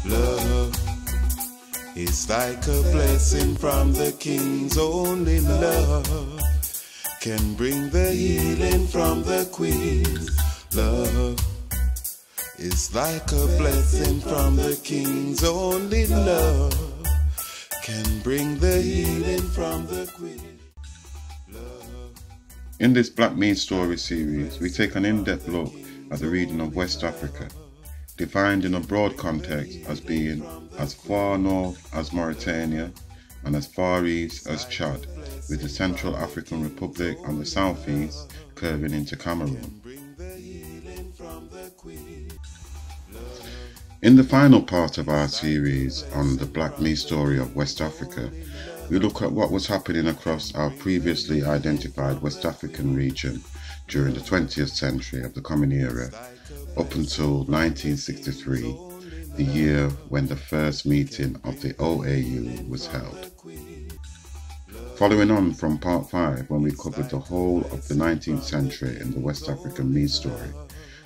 Love is like a blessing from the King's. Only love can bring the healing from the Queen's. Love is like a blessing from the King's. Only love can bring the healing from the Queen. In this Black Mestory series, we take an in-depth look at the region of West Africa, defined in a broad context as being as far north as Mauritania and as far east as Chad, with the Central African Republic on the southeast curving into Cameroon. In the final part of our series on the Black Mestory of West Africa, we look at what was happening across our previously identified West African region during the 20th century of the Common Era, up until 1963, the year when the first meeting of the OAU was held. Following on from part 5, when we covered the whole of the 19th century in the West African Mestory,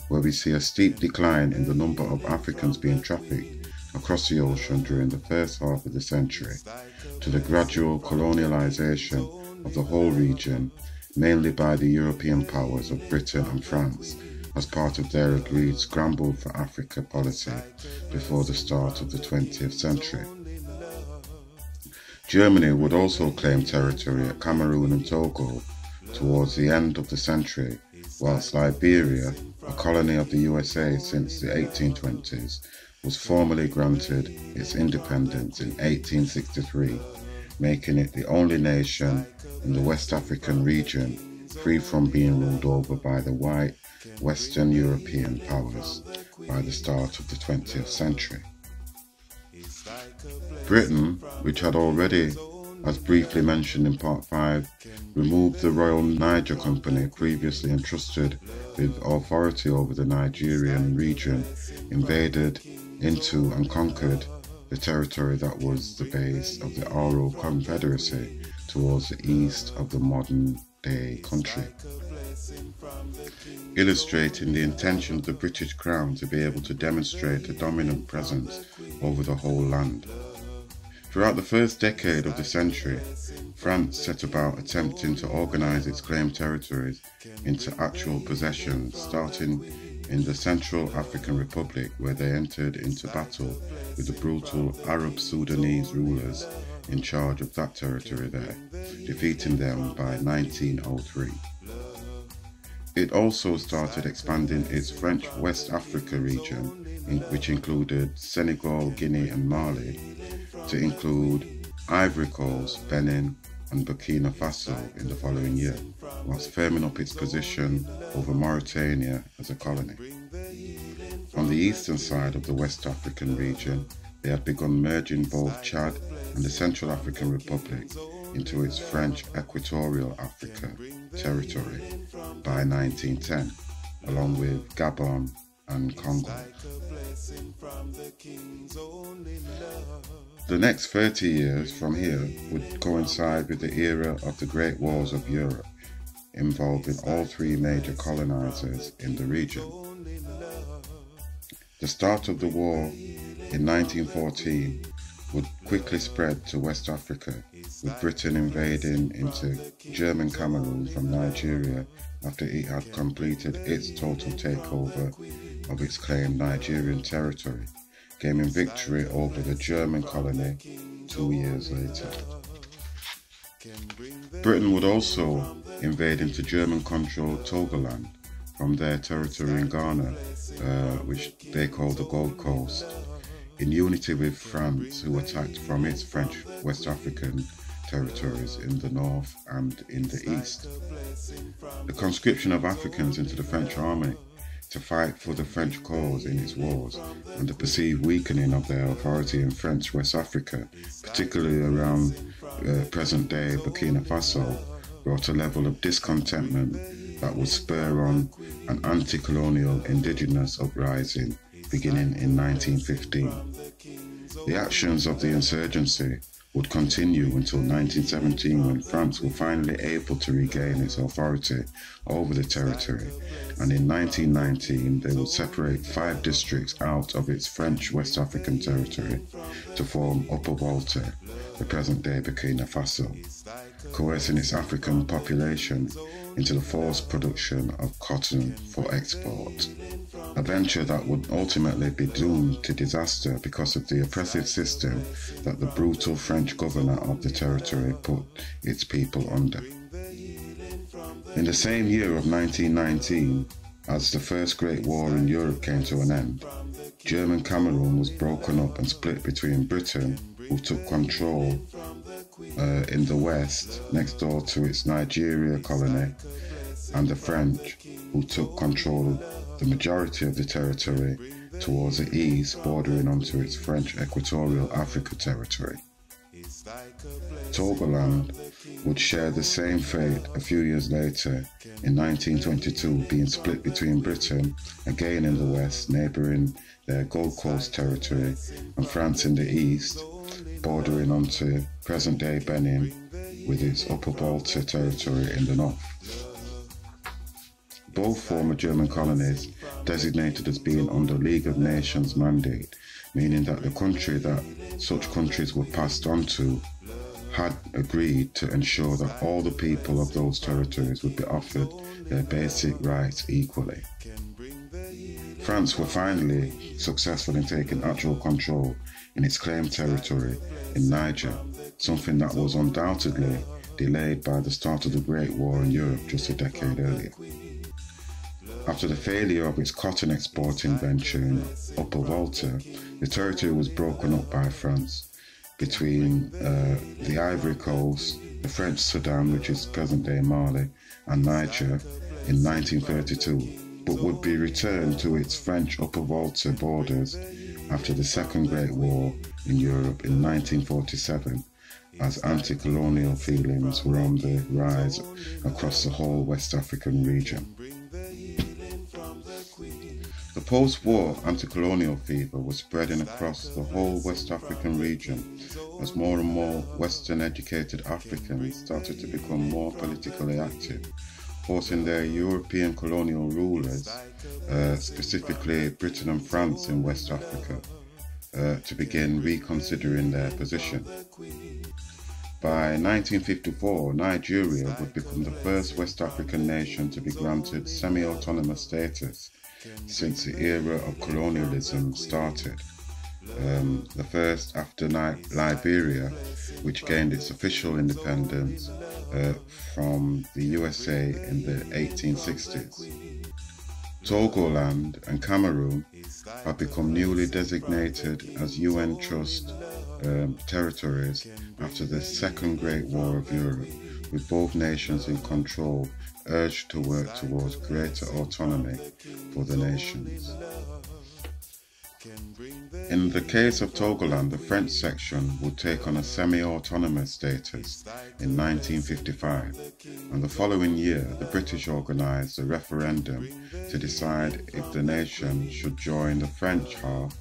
where we see a steep decline in the number of Africans being trafficked across the ocean during the first half of the century, to the gradual colonialization of the whole region, mainly by the European powers of Britain and France, as part of their agreed Scramble for Africa policy before the start of the 20th century. Germany would also claim territory at Cameroon and Togo towards the end of the century, whilst Liberia, a colony of the USA since the 1820s, was formally granted its independence in 1863, making it the only nation in the West African region free from being ruled over by the white Western European powers by the start of the 20th century. Britain, which had already, as briefly mentioned in part 5, removed the Royal Niger Company previously entrusted with authority over the Nigerian region, invaded into and conquered the territory that was the base of the Aro Confederacy towards the east of the modern-day country, illustrating the intention of the British Crown to be able to demonstrate a dominant presence over the whole land. Throughout the first decade of the century, France set about attempting to organise its claimed territories into actual possessions, starting in the Central African Republic, where they entered into battle with the brutal Arab Sudanese rulers in charge of that territory there, defeating them by 1903. It also started expanding its French West Africa region, which included Senegal, Guinea and Mali, to include Ivory Coast, Benin and Burkina Faso in the following year, whilst firming up its position over Mauritania as a colony. On the eastern side of the West African region, they had begun merging both Chad and the Central African Republic into its French Equatorial Africa territory by 1910, along with Gabon and Congo. The next 30 years from here would coincide with the era of the Great Wars of Europe, involving all three major colonizers in the region. The start of the war in 1914 would quickly spread to West Africa, with Britain invading into German Cameroon from Nigeria after it had completed its total takeover of its claimed Nigerian territory, gaining victory over the German colony 2 years later. Britain would also invade into German-controlled Togoland from their territory in Ghana, which they called the Gold Coast, in unity with France, who attacked from its French West African territories in the north and in the east. The conscription of Africans into the French army to fight for the French cause in its wars, and the perceived weakening of their authority in French West Africa, particularly around present-day Burkina Faso, brought a level of discontentment that would spur on an anti-colonial indigenous uprising beginning in 1915. The actions of the insurgency would continue until 1917, when France were finally able to regain its authority over the territory, and in 1919 they would separate 5 districts out of its French West African territory to form Upper Volta, the present-day Burkina Faso, coercing its African population into the forced production of cotton for export. A venture that would ultimately be doomed to disaster because of the oppressive system that the brutal French governor of the territory put its people under. In the same year of 1919, as the First Great War in Europe came to an end, German Cameroon was broken up and split between Britain, who took control in the west next door to its Nigeria colony, and the French, who took control of the majority of the territory towards the east, bordering onto its French Equatorial Africa territory. Togoland would share the same fate a few years later, in 1922, being split between Britain, again in the west, neighbouring their Gold Coast territory, and France in the east, bordering onto present-day Benin with its Upper Volta territory in the north. Both former German colonies designated as being under League of Nations mandate, meaning that the country that such countries were passed on to had agreed to ensure that all the people of those territories would be offered their basic rights equally. France were finally successful in taking actual control in its claimed territory in Niger, something that was undoubtedly delayed by the start of the Great War in Europe just a decade earlier. After the failure of its cotton exporting venture in Upper Volta, the territory was broken up by France between the Ivory Coast, the French Sudan, which is present-day Mali, and Niger in 1932, but would be returned to its French Upper Volta borders after the Second Great War in Europe in 1947, as anti-colonial feelings were on the rise across the whole West African region. The post-war anti-colonial fever was spreading across the whole West African region as more and more Western-educated Africans started to become more politically active, forcing their European colonial rulers, specifically Britain and France in West Africa, to begin reconsidering their position. By 1954, Nigeria would become the first West African nation to be granted semi-autonomous status since the era of colonialism started. The first after Liberia, which gained its official independence from the USA in the 1860s. Togoland and Cameroon have become newly designated as UN Trust territories after the Second Great War of Europe, with both nations in control urged to work towards greater autonomy for the nations. In the case of Togoland, the French section would take on a semi-autonomous status in 1955, and the following year the British organised a referendum to decide if the nation should join the French half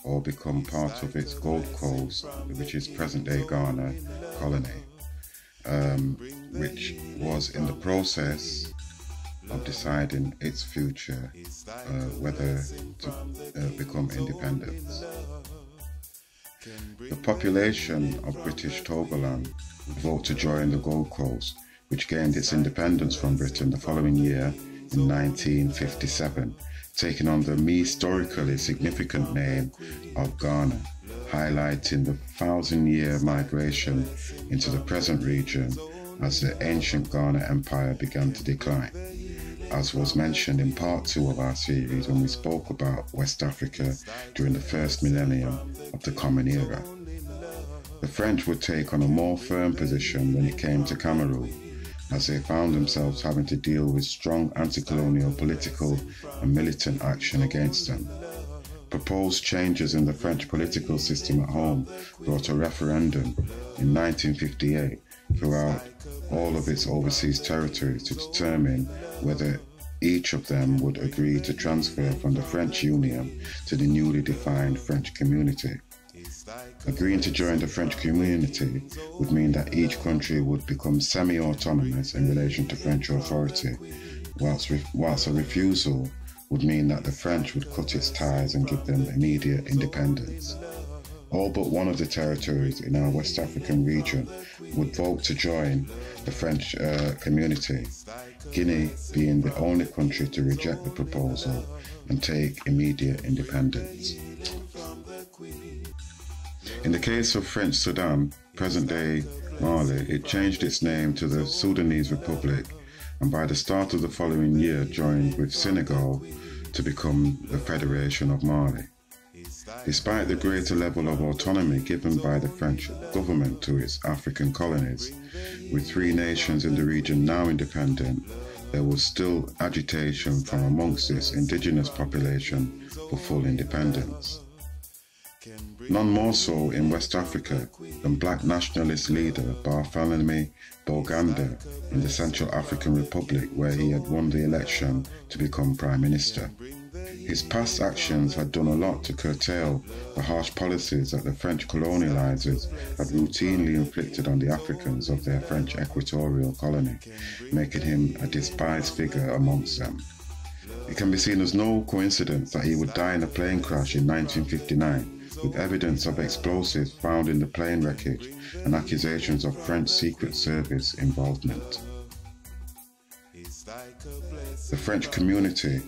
or become part of its Gold Coast, which is present-day Ghana, colony, which was in the process of deciding its future, whether to become independent. The population of British Togoland would vote to join the Gold Coast, which gained its independence from Britain the following year in 1957, taking on the historically significant name of Ghana, highlighting the 1,000-year migration into the present region as the ancient Ghana Empire began to decline, as was mentioned in part 2 of our series when we spoke about West Africa during the first millennium of the Common Era. The French would take on a more firm position when it came to Cameroon, as they found themselves having to deal with strong anti-colonial political and militant action against them. Proposed changes in the French political system at home brought a referendum in 1958 throughout all of its overseas territories to determine whether each of them would agree to transfer from the French Union to the newly defined French community. Agreeing to join the French community would mean that each country would become semi-autonomous in relation to French authority, whilst a refusal would mean that the French would cut its ties and give them immediate independence. All but one of the territories in our West African region would vote to join the French community, Guinea being the only country to reject the proposal and take immediate independence. In the case of French Sudan, present-day Mali, it changed its name to the Sudanese Republic, and by the start of the following year joined with Senegal to become the Federation of Mali. Despite the greater level of autonomy given by the French government to its African colonies, with 3 nations in the region now independent, there was still agitation from amongst its indigenous population for full independence. None more so in West Africa than Black nationalist leader Barthélemy Boganda in the Central African Republic, where he had won the election to become Prime Minister. His past actions had done a lot to curtail the harsh policies that the French colonializers had routinely inflicted on the Africans of their French equatorial colony, making him a despised figure amongst them. It can be seen as no coincidence that he would die in a plane crash in 1959, with evidence of explosives found in the plane wreckage and accusations of French Secret Service involvement. The French community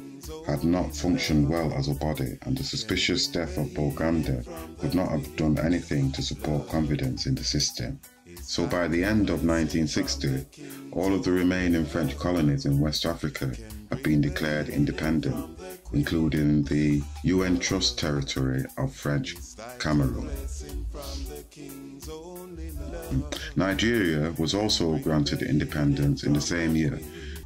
had not functioned well as a body, and the suspicious death of Boganda could not have done anything to support confidence in the system. So by the end of 1960, all of the remaining French colonies in West Africa had been declared independent, including the UN Trust territory of French Cameroon. Nigeria was also granted independence in the same year,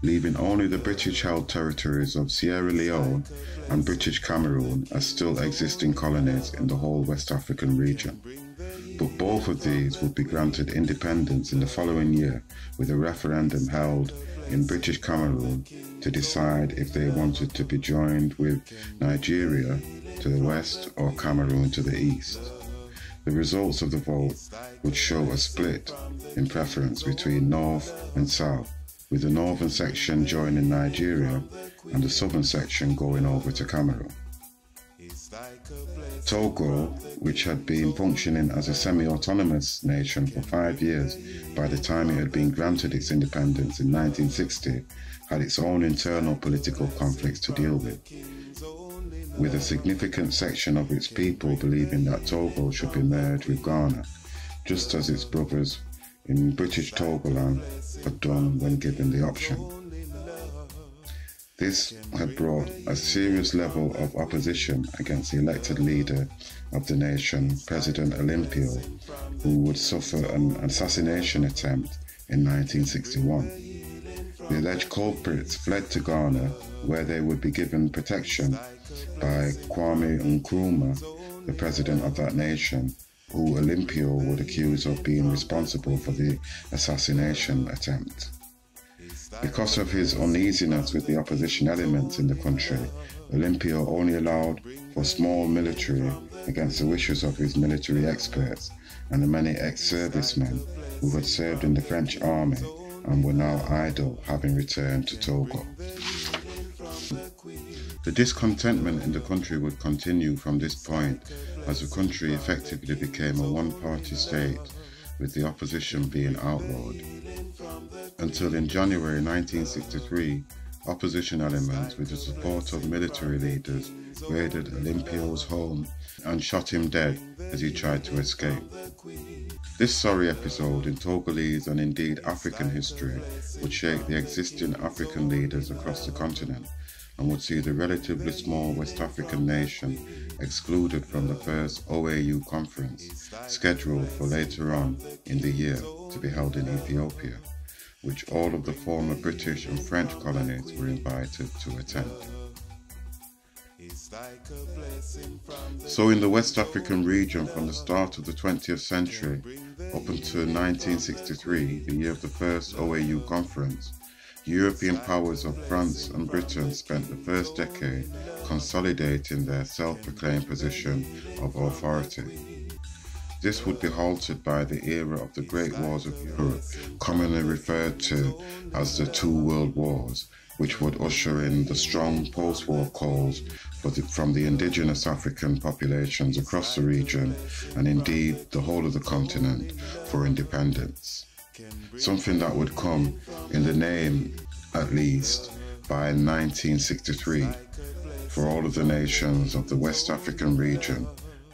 leaving only the British-held territories of Sierra Leone and British Cameroon as still existing colonies in the whole West African region. But both of these would be granted independence in the following year, with a referendum held in British Cameroon to decide if they wanted to be joined with Nigeria to the west or Cameroon to the east. The results of the vote would show a split in preference between North and South, with the northern section joining Nigeria and the southern section going over to Cameroon. Togo, which had been functioning as a semi-autonomous nation for 5 years by the time it had been granted its independence in 1960, had its own internal political conflicts to deal with a significant section of its people believing that Togo should be merged with Ghana, just as its brothers in British Togoland had done when given the option. This had brought a serious level of opposition against the elected leader of the nation, President Olympio, who would suffer an assassination attempt in 1961. The alleged culprits fled to Ghana, where they would be given protection by Kwame Nkrumah, the president of that nation, who Olympio would accuse of being responsible for the assassination attempt. Because of his uneasiness with the opposition elements in the country, Olympio only allowed for small military against the wishes of his military experts and the many ex-servicemen who had served in the French army and were now idle, having returned to Togo. The discontentment in the country would continue from this point, as the country effectively became a one-party state, with the opposition being outlawed. Until in January 1963, opposition elements, with the support of military leaders, raided Olympio's home and shot him dead as he tried to escape. This sorry episode in Togolese and indeed African history would shake the existing African leaders across the continent, and would see the relatively small West African nation excluded from the first OAU conference, scheduled for later on in the year to be held in Ethiopia, which all of the former British and French colonies were invited to attend. So in the West African region, from the start of the 20th century up until 1963, the year of the first OAU conference, European powers of France and Britain spent the first decade consolidating their self-proclaimed position of authority. This would be halted by the era of the Great Wars of Europe, commonly referred to as the Two World Wars, which would usher in the strong post-war calls from the indigenous African populations across the region, and indeed the whole of the continent, for independence. Something that would come, in the name at least, by 1963, for all of the nations of the West African region,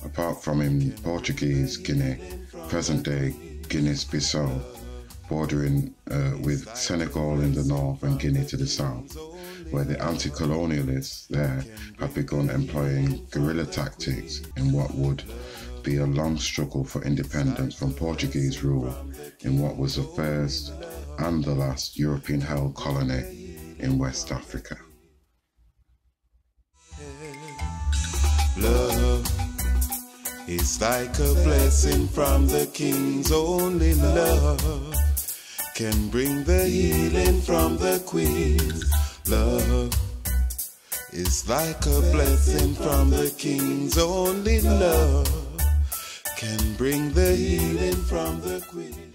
apart from in Portuguese Guinea, present-day Guinea-Bissau, bordering with Senegal in the north and Guinea to the south, where the anti-colonialists there had begun employing guerrilla tactics in what would be a long struggle for independence from Portuguese rule in what was the first and the last European-held colony in West Africa. Love is like a blessing from the King's. Only love can bring the healing from the Queen's. Love is like a blessing from the King's. Only love can bring the healing from the Queen.